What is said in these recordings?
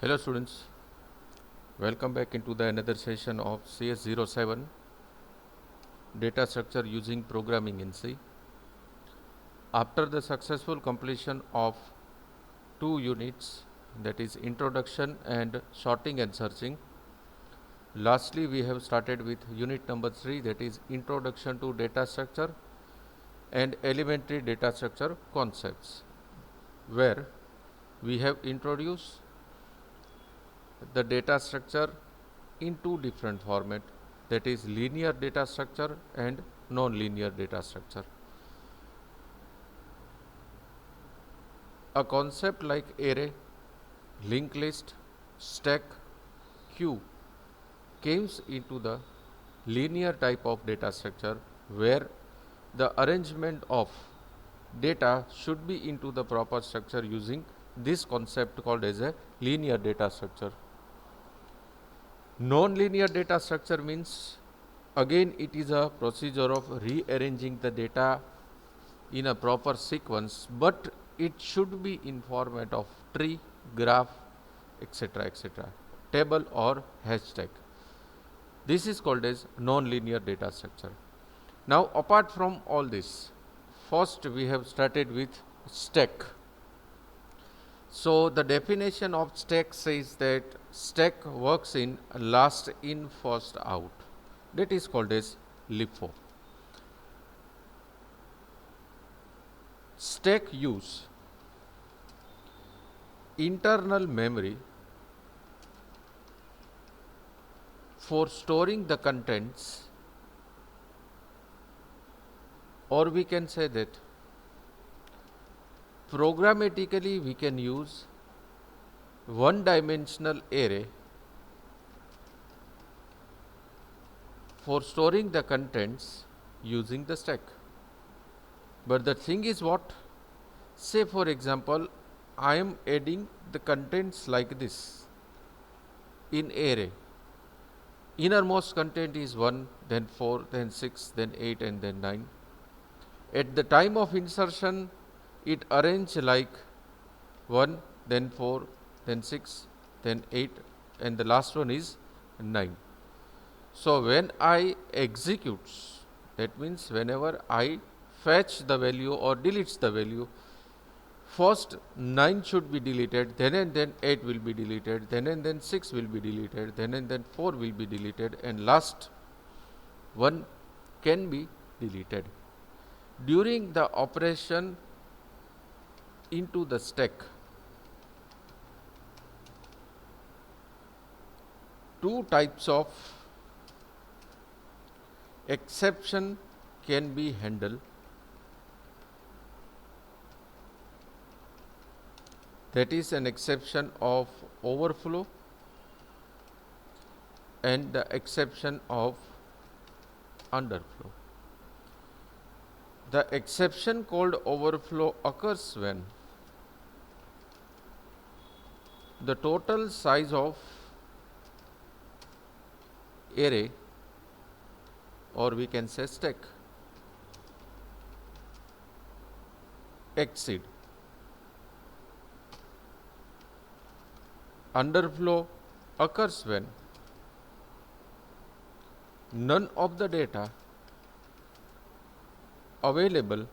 Hello students, welcome back into the another session of CS07 data structure using programming in C. After the successful completion of two units, that is introduction and sorting and searching, lastly we have started with unit number 3, that is introduction to data structure and elementary data structure concepts, where we have introduced the data structure in two different format, that is linear data structure and non-linear data structure. A concept like array, linked list, stack, queue comes into the linear type of data structure, where the arrangement of data should be into the proper structure using this concept called as a linear data structure. Non-linear data structure means, again it is a procedure of rearranging the data in a proper sequence, but it should be in format of tree, graph, etc., table or hashtag. This is called as non-linear data structure. Now apart from all this, first we have started with stack. So the definition of stack says that stack works in last in first out. That is called as LIFO. Stack use internal memory for storing the contents, or we can say that programmatically we can use one-dimensional array for storing the contents using the stack. But the thing is what? Say for example, I am adding the contents like this in array. Innermost content is 1, then 4, then 6, then 8 and then 9. At the time of insertion, it arranges like 1, then 4, then 6, then 8 and the last one is 9. So when I execute, that means whenever I fetch the value or deletes the value, first 9 should be deleted, then and then 8 will be deleted, then and then 6 will be deleted, then and then 4 will be deleted, and last 1 can be deleted. During the operation into the stack, two types of exception can be handled. That is an exception of overflow and the exception of underflow. The exception called overflow occurs when the total size of array, or we can say stack, exceed. Underflow occurs when none of the data available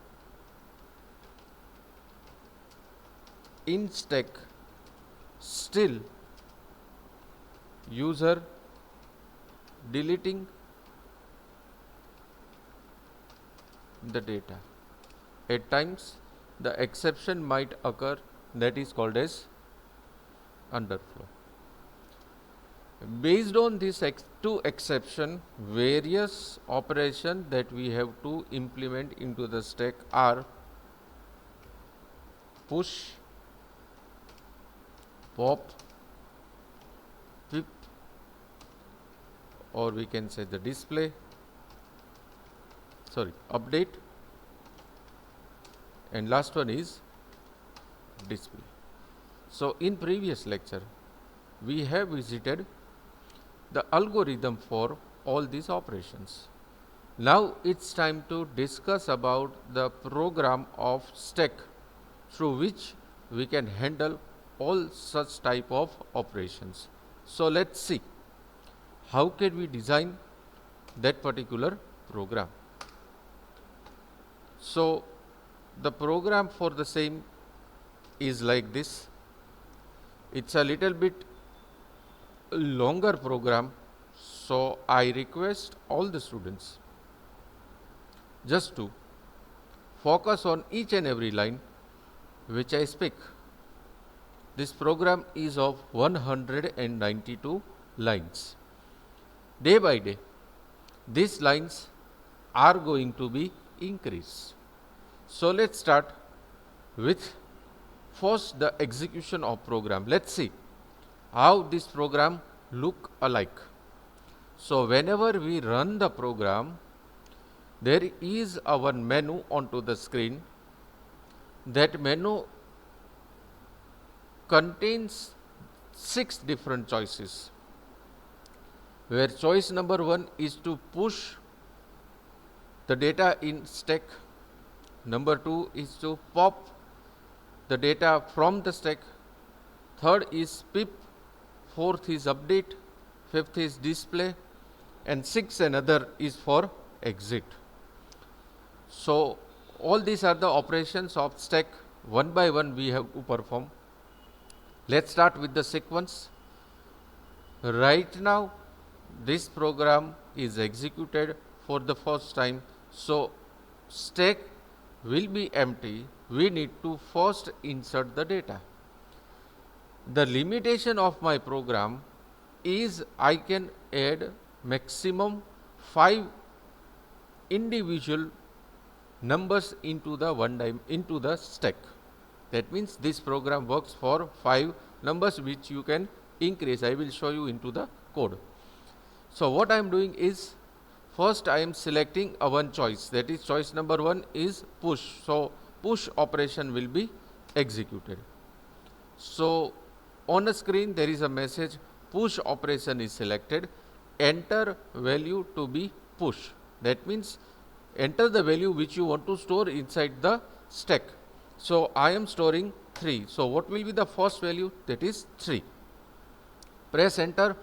in stack still user deleting the data. At times the exception might occur, that is called as underflow. Based on this two exception, various operations that we have to implement into the stack are push, pop, pip, or we can say the update, and last one is display. So in previous lecture we have visited the algorithm for all these operations. Now it's time to discuss about the program of stack through which we can handle all such type of operations. So let's see how can we design that particular program. So the program for the same is like this. It's a little bit longer program, so I request all the students just to focus on each and every line which I speak. This program is of 192 lines. Day by day, these lines are going to be increased. So let's start with first the execution of program. Let's see how this program look alike. So whenever we run the program, there is a one menu onto the screen. That menu contains 6 different choices, where choice number 1 is to push the data in stack, number 2 is to pop the data from the stack, third is pip, fourth is update, fifth is display, and sixth another is for exit. So all these are the operations of stack. One by one we have to perform. Let's start with the sequence. Right now this program is executed for the first time, so stack will be empty. We need to first insert the data. The limitation of my program is I can add maximum 5 individual numbers into the stack. That means this program works for 5 numbers which you can increase. I will show you into the code. So what I am doing is, first I am selecting a one choice, that is choice number 1 is push. So push operation will be executed. So on the screen there is a message, push operation is selected, enter value to be push. That means enter the value which you want to store inside the stack. So I am storing 3. So what will be the first value? That is 3. Press enter.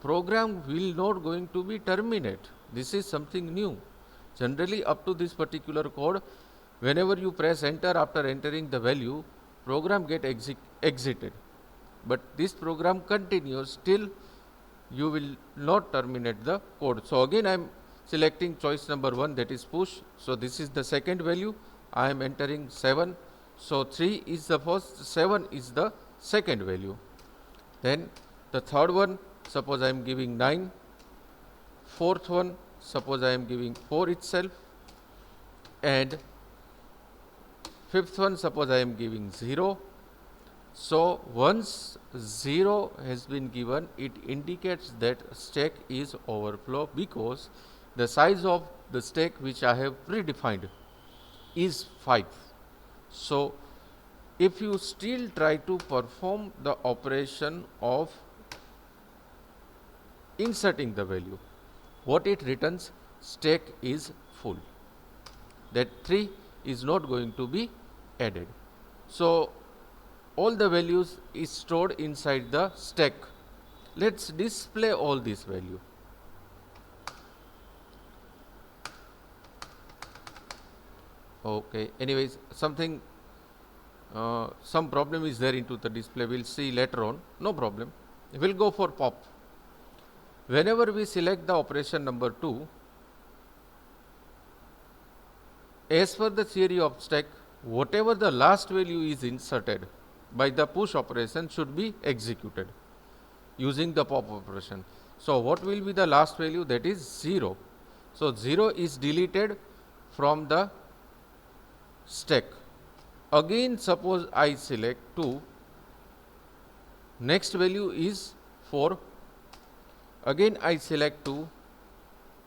Program will not going to be terminate. This is something new. Generally up to this particular code, whenever you press enter after entering the value, program get exited. But this program continues till you will not terminate the code. So again I am selecting choice number 1, that is push. So this is the second value. I am entering 7. So 3 is the first, 7 is the second value. Then the third one, suppose I am giving 9. Fourth one, suppose I am giving 4 itself. And fifth one, suppose I am giving 0. So once 0 has been given, it indicates that stack is overflow, because the size of the stack which I have predefined is 5. So if you still try to perform the operation of inserting the value, what it returns, stack is full. That 3 is not going to be added. So all the values is stored inside the stack. Let's display all these value. Okay, anyways, something some problem is there into the display. We'll see later on. No problem. We'll go for pop. Whenever we select the operation number 2, as per the theory of stack, whatever the last value is inserted by the push operation should be executed using the pop operation. So what will be the last value? That is 0. So 0 is deleted from the stack. Again suppose I select 2, next value is 4, again I select 2,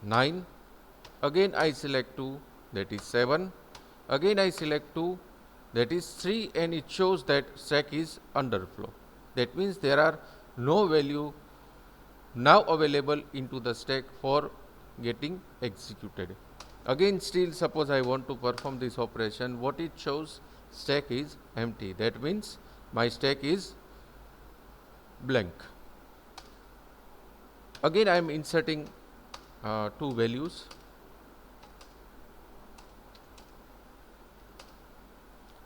9, again I select 2, that is 7, again I select 2, that is 3, and it shows that stack is underflow. That means there are no value now available into the stack for getting executed. Again still suppose I want to perform this operation, what it shows, stack is empty. That means my stack is blank. Again I am inserting two values.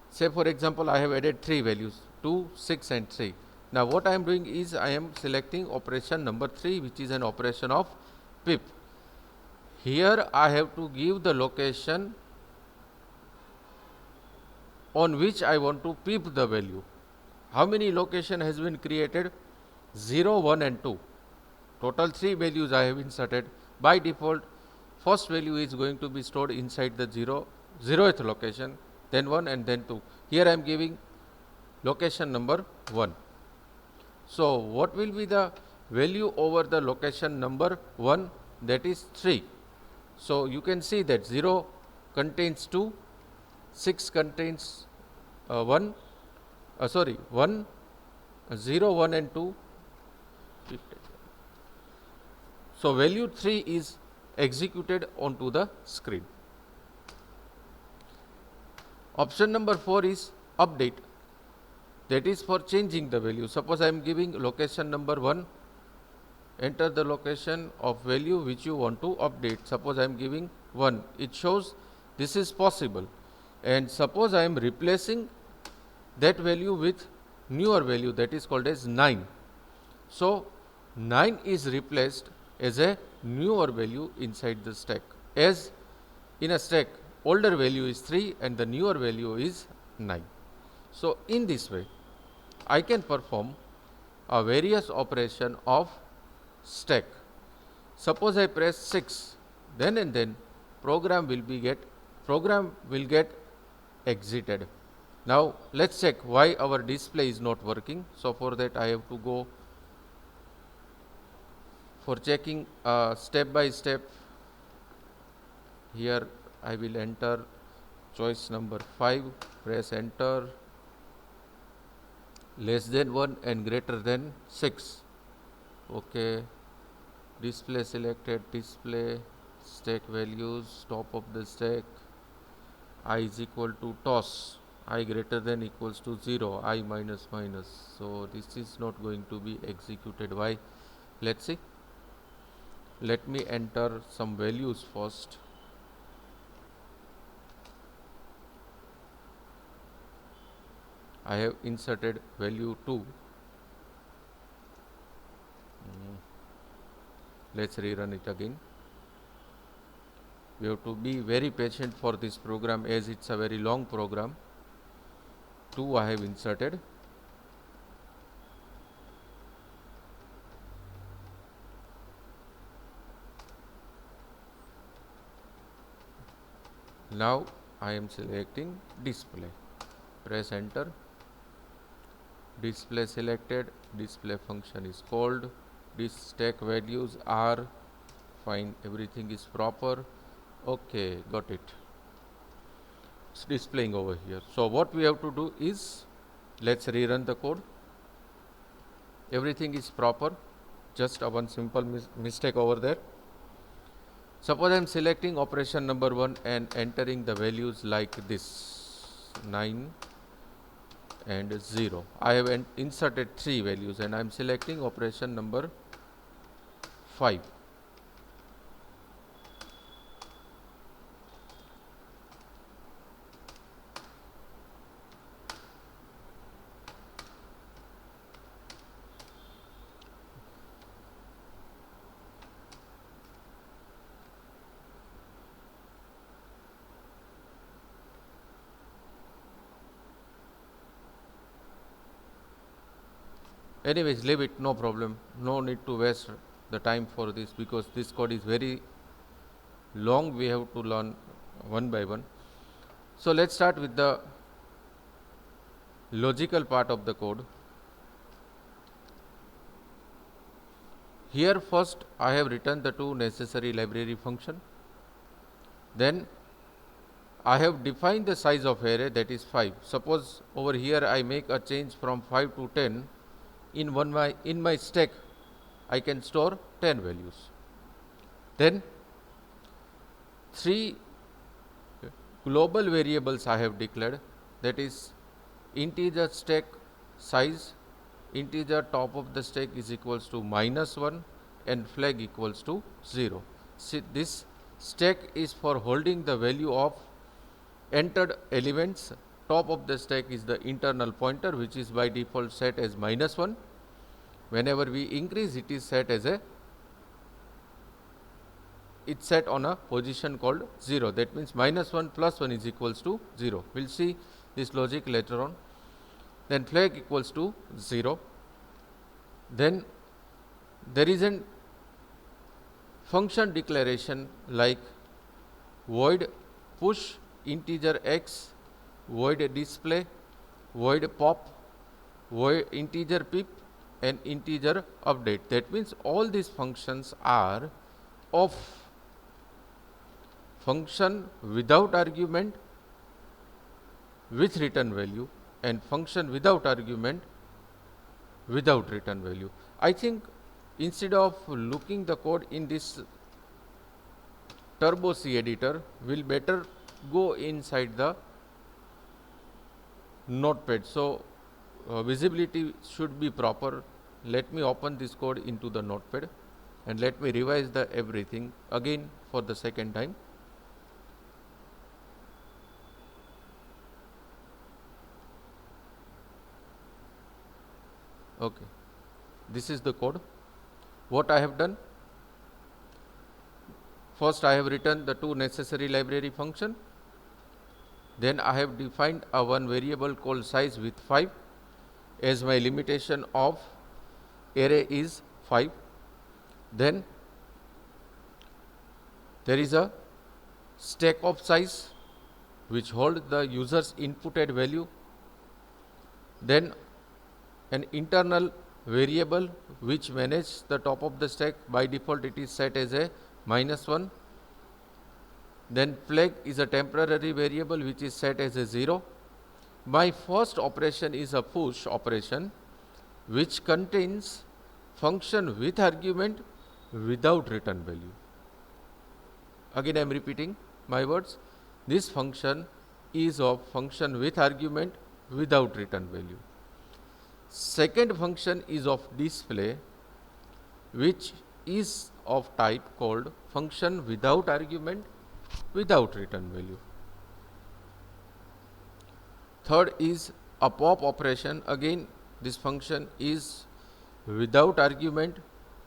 Say for example, I have added three values, 2, 6 and 3. Now what I am doing is I am selecting operation number 3, which is an operation of pip. Here I have to give the location on which I want to pip the value. How many location has been created? 0, 1 and 2. Total 3 values I have inserted. By default, first value is going to be stored inside the 0th location, then 1 and then 2. Here I am giving location number 1. So what will be the value over the location number 1? That is 3. So you can see that 0 contains 2, 6 contains 1, 1, 0, 1 and 2. So value 3 is executed onto the screen. Option number 4 is update. That is for changing the value. Suppose I am giving location number 1, enter the location of value which you want to update. Suppose I am giving 1, it shows this is possible. And suppose I am replacing that value with newer value, that is called as 9. So 9 is replaced as a newer value inside the stack. As in a stack, older value is 3 and the newer value is 9. So in this way, I can perform a various operation of stack. Suppose I press 6, then and then program will get exited. Now let's check why our display is not working. So for that I have to go for checking step by step. Here I will enter choice number 5, press enter, less than 1 and greater than 6. Okay, display selected, display, stack values, top of the stack, I is equal to toss, I greater than equals to 0, I minus minus. So this is not going to be executed. Why? Let's see. Let me enter some values first. I have inserted value 2. Let's rerun it again. We have to be very patient for this program as it's a very long program. 2 I have inserted. Now I am selecting display. Press enter. Display selected, display function is called, this stack values are fine, everything is proper. Okay, got it. It's displaying over here. So what we have to do is, let's rerun the code. Everything is proper, just a one simple mistake over there. Suppose I am selecting operation number 1 and entering the values like this, 9 and 0. I have inserted 3 values and I am selecting operation number 5. Anyways, leave it, no problem. No need to waste the time for this because this code is very long. We have to learn one by one. So let's start with the logical part of the code. Here first I have written the 2 necessary library function. Then I have defined the size of array, that is 5. Suppose over here I make a change from 5 to 10. In my stack I can store 10 values. Then 3 global variables I have declared, that is integer stack size integer top of the stack is equals to -1 and flag equals to 0. See, this stack is for holding the value of entered elements. Top of the stack is the internal pointer, which is by default set as -1. Whenever we increase, it is set as it's set on a position called 0. That means -1 plus 1 is equals to 0. We'll see this logic later on. Then flag equals to 0. Then there is an function declaration like void push integer x, void display, void pop, void integer pip and integer update. That means all these functions are of function without argument with return value and function without argument without return value. I think instead of looking the code in this Turbo C editor, we'll better go inside the notepad. So visibility should be proper. Let me open this code into the notepad and let me revise the everything again for the second time. Okay, this is the code. What I have done, first I have written the two necessary library function. Then I have defined a one variable called size with 5 as my limitation of array is 5. Then there is a stack of size which hold the user's inputted value. Then an internal variable which manages the top of the stack. By default it is set as a -1. Then flag is a temporary variable which is set as a 0. My first operation is a push operation which contains function with argument without return value. Again I am repeating my words. This function is of function with argument without return value. Second function is of display, which is of type called function without argument without return value. Third is a pop operation. Again this function is without argument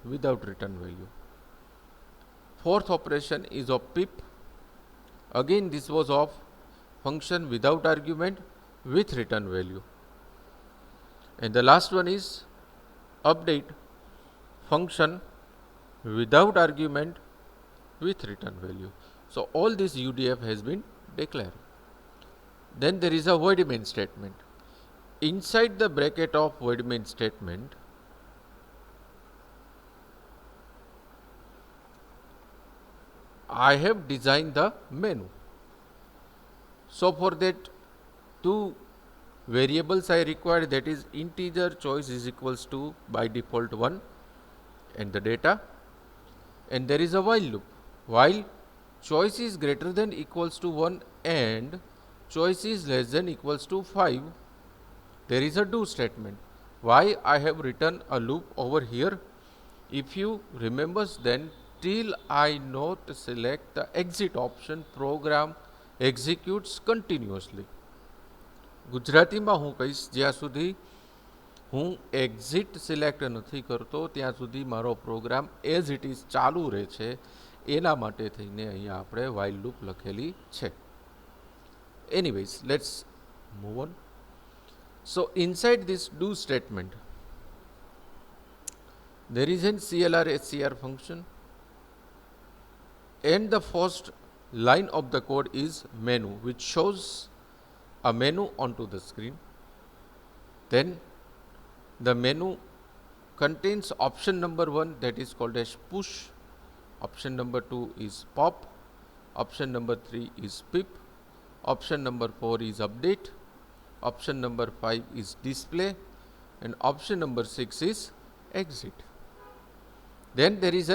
without return value. Fourth operation is of pip. Again this was of function without argument with return value. And the last one is update, function without argument with return value. So all this UDF has been declared. Then there is a void main statement. Inside the bracket of void main statement, I have designed the menu. So for that, two variables I require, that is integer choice is equals to by default 1 and the data, and there is a while loop. While choice is greater than equals to 1 and choice is less than equals to 5, there is a do statement. Why I have written a loop over here? If you remember, then till I not select the exit option, program executes continuously. ગુજરાતીમાં હું કહીશ, જ્યાં સુધી હું exit select નથી કરતો ત્યાં સુધી મારો પ્રોગ્રામ એઝ ઇટ ઇઝ ચાલુ રહે છે. એના માટે થઈને અહીંયા આપણે while loop લખેલી છે. Anyways, let's move on. So inside this do statement, there is an CLR SCR function, and the first line of the code is menu, which shows a menu onto the screen. Then the menu contains option number 1, that is called as push. Option number 2 is pop. Option number 3 is pip. Option number 4 is update. Option number 5 is display, and option number 6 is exit. Then there is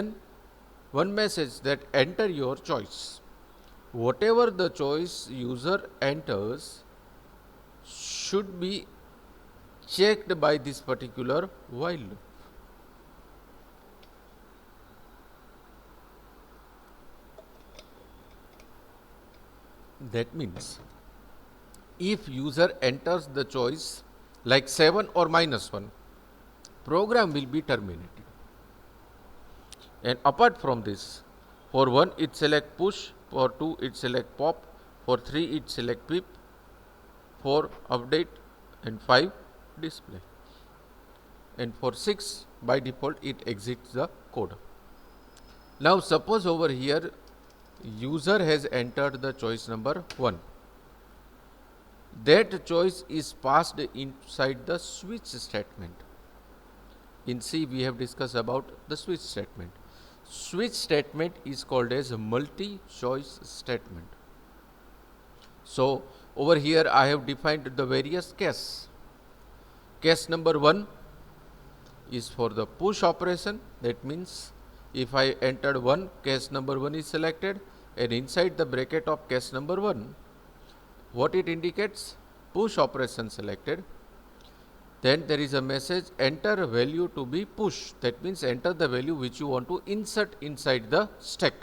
one message that enter your choice. Whatever the choice user enters should be checked by this particular while loop. That means if user enters the choice like 7 or -1, program will be terminated. And apart from this, for 1 it select push, for 2 it select pop, for 3 it select pip, 4 update, and 5 display. And for 6 by default it exits the code. Now suppose over here user has entered the choice number 1. That choice is passed inside the switch statement. In C we have discussed about the switch statement. Switch statement is called as a multi-choice statement. So over here I have defined the various cases. Case number 1 is for the push operation. That means if I entered 1, case number 1 is selected, and inside the bracket of case number 1, what it indicates? Push operation selected. Then there is a message, enter a value to be pushed. That means enter the value which you want to insert inside the stack.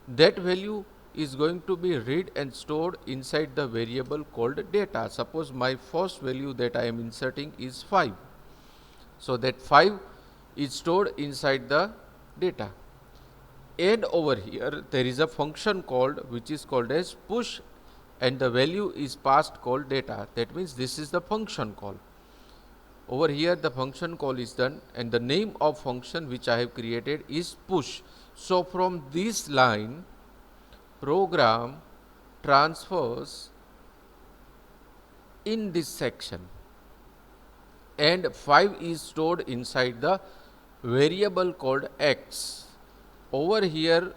That value is going to be read and stored inside the variable called data. Suppose my first value that I am inserting is 5. So that 5 is stored inside the data. And over here there is a function called which is called as push, and the value is passed called data. That means this is the function call. Over here the function call is done, and the name of function which I have created is push. So from this line program transfers in this section, and 5 is stored inside the variable called x. Over here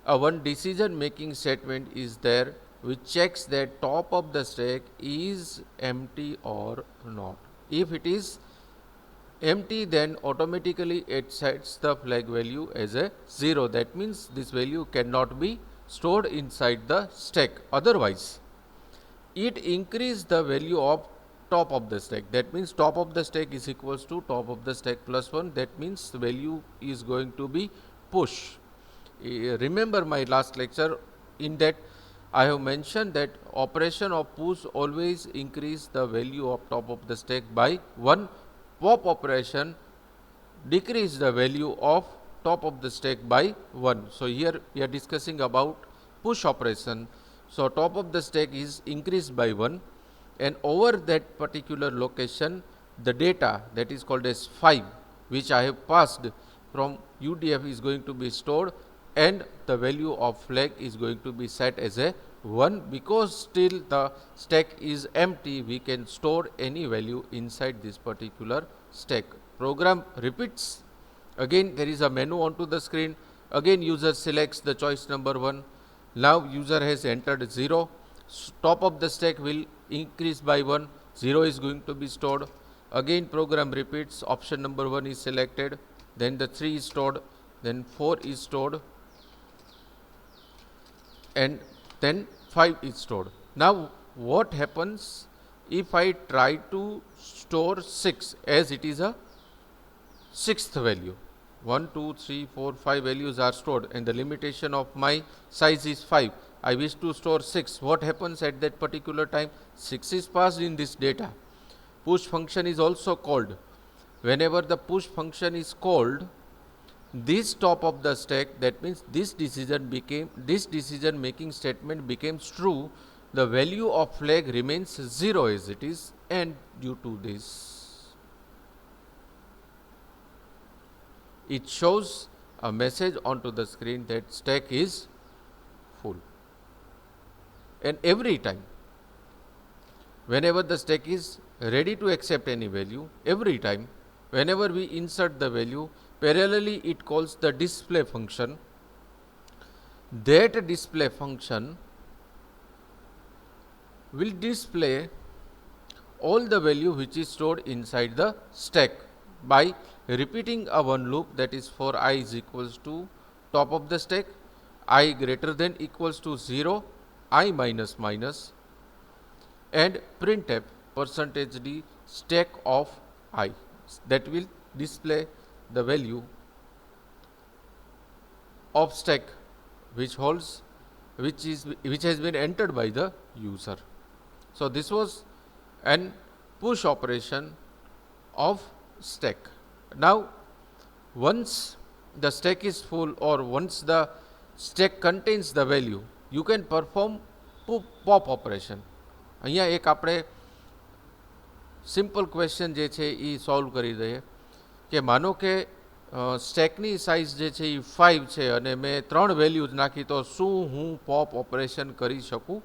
one decision making statement is there which checks that top of the stack is empty or not. If it is empty, then automatically it sets the flag value as a 0. That means this value cannot be stored inside the stack. Otherwise, it increase the value of top of the stack. That means top of the stack is equals to top of the stack plus 1. That means the value is going to be push. Remember my last lecture, in that I have mentioned that operation of push always increase the value of top of the stack by 1. Pop operation decrease the value of top of the stack by 1. So here we are discussing about push operation. So top of the stack is increased by 1, and over that particular location the data that is called as 5 which I have passed from UDF is going to be stored, and the value of flag is going to be set as a 1. Because still the stack is empty, we can store any value inside this particular stack. Program repeats. Again there is a menu onto the screen. Again user selects the choice number 1. Now user has entered 0. Top of the stack will increase by 1. 0 is going to be stored. Again program repeats. Option number 1 is selected. Then the 3 is stored. Then 4 is stored. And then 5 is stored. Now what happens if I try to store 6, as it is a 6th value? 1, 2, 3, 4, 5 values are stored, and the limitation of my size is 5. I wish to store 6. What happens at that particular time? 6 is passed in this data. Push function is also called. Whenever the push function is called, this top of the stack, that means this decision making statement becomes true. The value of flag remains 0 as it is, and due to this it shows a message onto the screen that stack is full. And every time whenever the stack is ready to accept any value, every time whenever we insert the value, parallelly it calls the display function. That display function will display all the value which is stored inside the stack by repeating a one loop, that is for I is equals to top of the stack, I greater than equals to 0, I minus minus, and printf %d stack of I, that will display the value of stack which has been entered by the user. So this was an push operation of stack. Now once the stack is full, or once the stack contains the value, you can perform pop operation. અહીંયા એક આપણે simple question જે છે એ solve કરી દઈએ કે માનો કે સ્ટેકની સાઇઝ જે છે એ 5 છે અને મેં 3 વેલ્યુઝ નાખી, તો શું હું પોપ ઓપરેશન કરી શકું?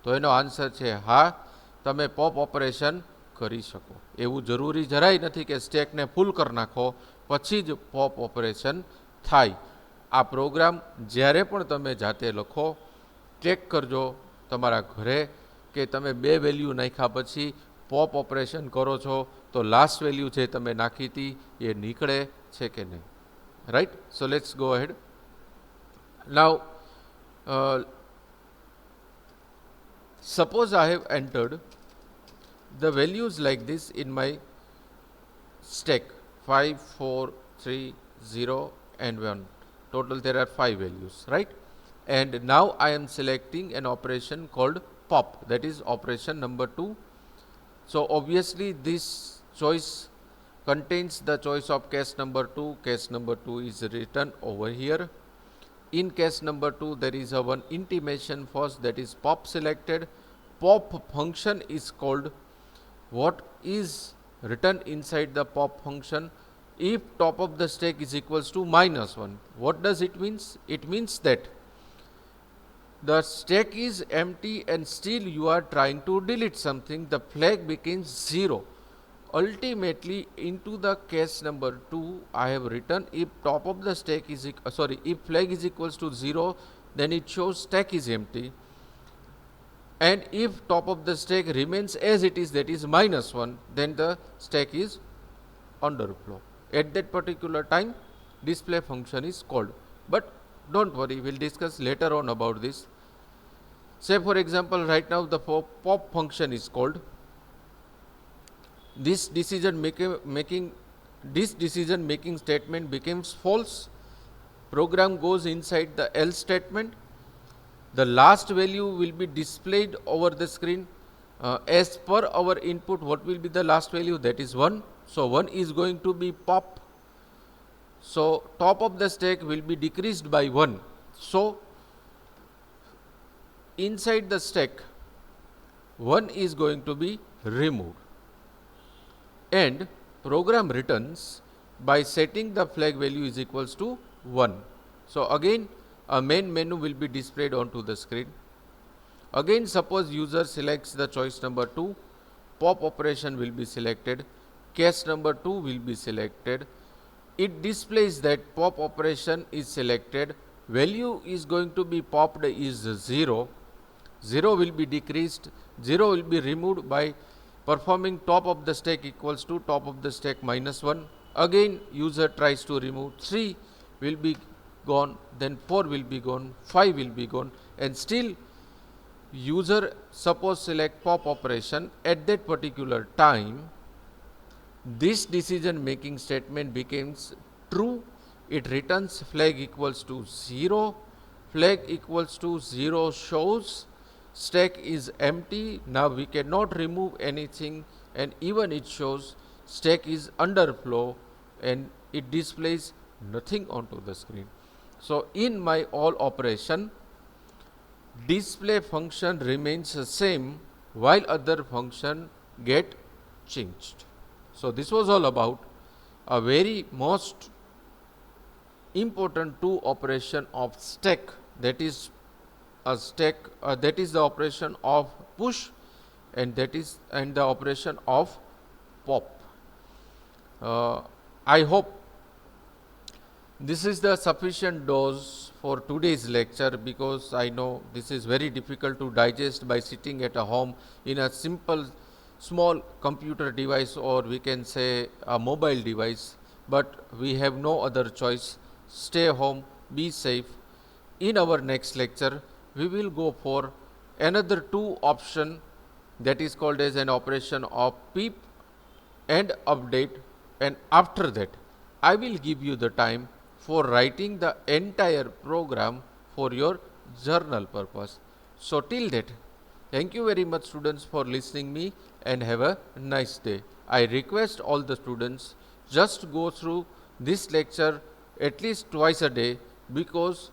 તો એનો આન્સર છે હા, તમે પોપ ઓપરેશન કરી શકો. એવું જરૂરી જરાય નથી કે સ્ટેકને ફૂલ કરી નાખો પછી જ પોપ ઓપરેશન થાય. આ પ્રોગ્રામ જ્યારે પણ તમે જાતે લખો, ચેક કરજો તમારા ઘરે કે તમે 2 વેલ્યુ નાખ્યા પછી પોપ ઓપરેશન કરો છો તો લાસ્ટ વેલ્યુ જે તમે નાખી હતી એ નીકળે છે કે નહીં. Right? So let's go ahead. Now suppose I have entered the values like this in my stack 5, 4, 3, 0 and 1. Total there are 5 values, right? And now I am selecting an operation called pop, that is operation number 2. So obviously this choice contains the choice of case number 2. Case number 2 is written over here. In case number 2 there is a one intimation first, that is pop selected. Pop function is called. What is written inside the pop function? If top of the stack is equals to -1. What does it means? It means that the stack is empty and still you are trying to delete something, the flag becomes 0. Ultimately into the case number 2 I have written if top of the stack is if flag is equals to 0, then it shows stack is empty, and if top of the stack remains as it is, that is -1, then the stack is underflow. At that particular time display function is called, but don't worry, we'll discuss later on about this. Say for example right now the pop function is called. This decision making statement becomes false. Program goes inside the else statement. The last value will be displayed over the screen. As per our input, what will be the last value? That is 1. So 1 is going to be pop. So top of the stack will be decreased by 1. So inside the stack 1 is going to be removed, and program returns by setting the flag value is equals to 1. So again a main menu will be displayed onto the screen. Again suppose user selects the choice number 2, pop operation will be selected, case number 2 will be selected. It displays that pop operation is selected, value is going to be popped is 0. 0 will be decreased, 0 will be removed by performing top of the stack equals to top of the stack -1. Again user tries to remove, 3 will be gone, then 4 will be gone, 5 will be gone, and still user suppose select pop operation. At that particular time this decision making statement becomes true. It returns flag equals to 0. Flag equals to 0 shows stack is empty. Now we cannot remove anything, and even it shows stack is underflow, and it displays nothing onto the screen. So in my all operation display function remains the same while other function get changed. So this was all about a very most important 2 operation of stack, that is a stack that is the operation of push, and the operation of pop. I hope this is the sufficient dose for today's lecture, because I know this is very difficult to digest by sitting at a home in a simple small computer device, or we can say a mobile device, but we have no other choice. Stay home, be safe. In our next lecture we will go for another 2 option, that is called as an operation of peep and update, and after that I will give you the time for writing the entire program for your journal purpose. So till that, thank you very much students for listening me, and have a nice day. I request all the students just go through this lecture at least twice a day, because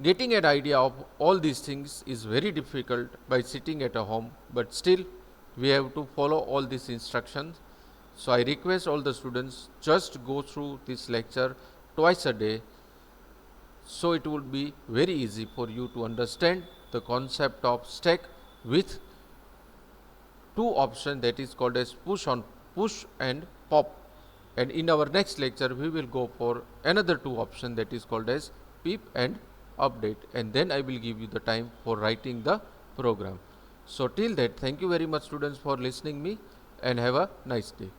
getting an idea of all these things is very difficult by sitting at a home, but still we have to follow all these instructions. So I request all the students just go through this lecture twice a day, so it would be very easy for you to understand the concept of stack with two options, that is called as push and pop. And in our next lecture we will go for another two options, that is called as pip and update, and then I will give you the time for writing the program. So till that, thank you very much students for listening me, and have a nice day.